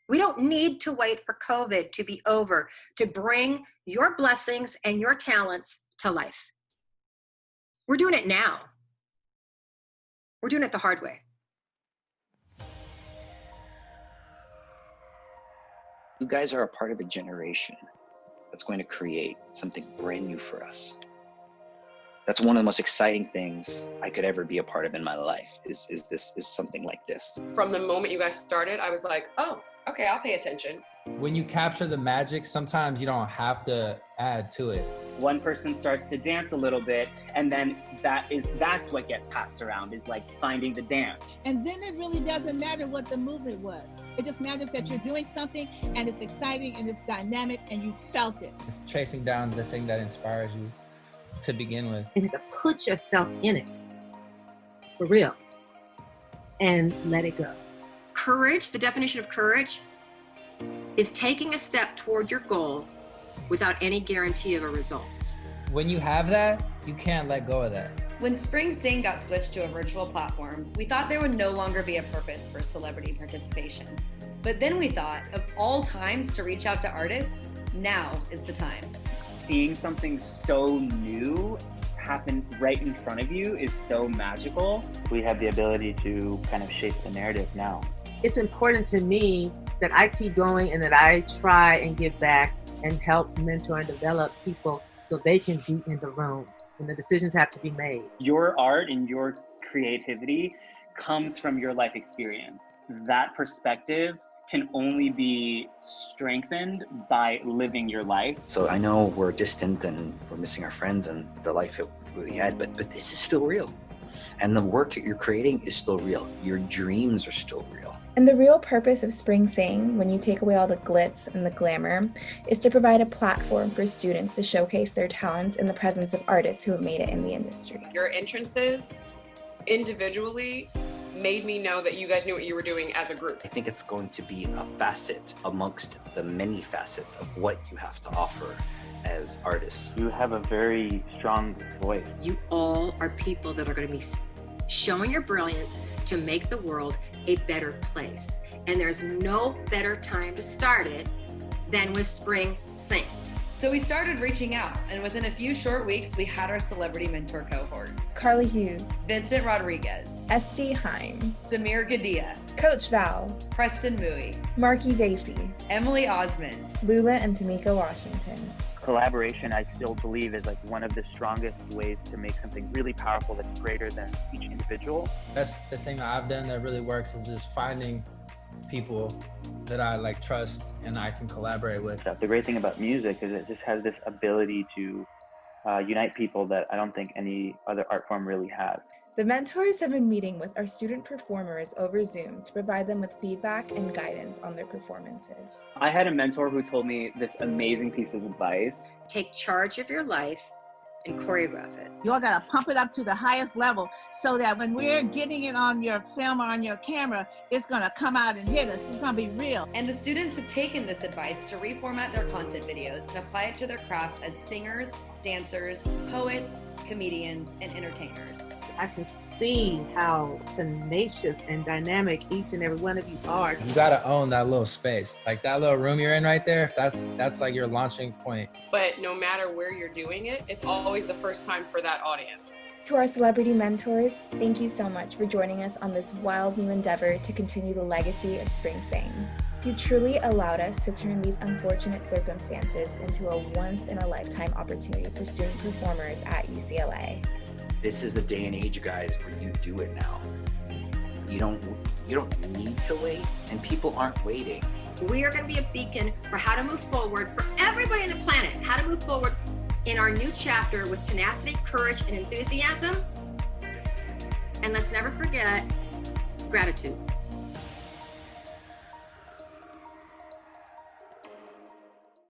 We don't need to wait for COVID to be over to bring your blessings and your talents to life. We're doing it now. We're doing it the hard way. You guys are a part of a generation that's going to create something brand new for us. That's one of the most exciting things I could ever be a part of in my life is something like this. From the moment you guys started, I was like, oh, okay, I'll pay attention. When you capture the magic, sometimes you don't have to add to it. One person starts to dance a little bit, and then that's what gets passed around, is like finding the dance. And then it really doesn't matter what the movement was. It just matters that you're doing something and it's exciting and it's dynamic and you felt it. It's chasing down the thing that inspires you to begin with. And just to put yourself in it, for real, and let it go. Courage, the definition of courage, is taking a step toward your goal without any guarantee of a result. When you have that, you can't let go of that. When Spring Sing got switched to a virtual platform, we thought there would no longer be a purpose for celebrity participation. But then we thought, of all times to reach out to artists, now is the time. Seeing something so new happen right in front of you is so magical. We have the ability to kind of shape the narrative now. It's important to me that I keep going and that I try and give back and help mentor and develop people so they can be in the room when the decisions have to be made. Your art and your creativity comes from your life experience. That perspective can only be strengthened by living your life. So I know we're distant and we're missing our friends and the life that we had, but this is still real. And the work that you're creating is still real. Your dreams are still real. And the real purpose of Spring Sing, when you take away all the glitz and the glamour, is to provide a platform for students to showcase their talents in the presence of artists who have made it in the industry. Your entrances individually made me know that you guys knew what you were doing as a group. I think it's going to be a facet amongst the many facets of what you have to offer as artists. You have a very strong voice. You all are people that are going to be showing your brilliance to make the world a better place. And there's no better time to start it than with Spring Sing. So we started reaching out, and within a few short weeks, we had our celebrity mentor cohort. Carly Hughes, Vincent Rodriguez, Esti Hine, Samir Gadia, Coach Val, Preston Mui, Marky Vasey, Emily Osmond, Lula and Tamika Washington. Collaboration, I still believe, is like one of the strongest ways to make something really powerful that's greater than each individual. That's the thing that I've done that really works, is just finding people that I trust and I can collaborate with. The great thing about music is it just has this ability to unite people that I don't think any other art form really has. The mentors have been meeting with our student performers over Zoom to provide them with feedback and guidance on their performances. I had a mentor who told me this amazing piece of advice. Take charge of your life and choreograph it. You all gotta pump it up to the highest level so that when we're getting it on your film or on your camera, it's gonna come out and hit us. It's gonna be real. And the students have taken this advice to reformat their content videos and apply it to their craft as singers, dancers, poets, comedians, and entertainers. I can see how tenacious and dynamic each and every one of you are. You gotta own that little space. Like that little room you're in right there, that's like your launching point. But no matter where you're doing it, it's always the first time for that audience. To our celebrity mentors, thank you so much for joining us on this wild new endeavor to continue the legacy of Spring Sing. You truly allowed us to turn these unfortunate circumstances into a once-in-a-lifetime opportunity for student performers at UCLA. This is the day and age, guys, where you do it now. You don't need to wait, and people aren't waiting. We are going to be a beacon for how to move forward for everybody on the planet, how to move forward in our new chapter with tenacity, courage, and enthusiasm. And let's never forget gratitude.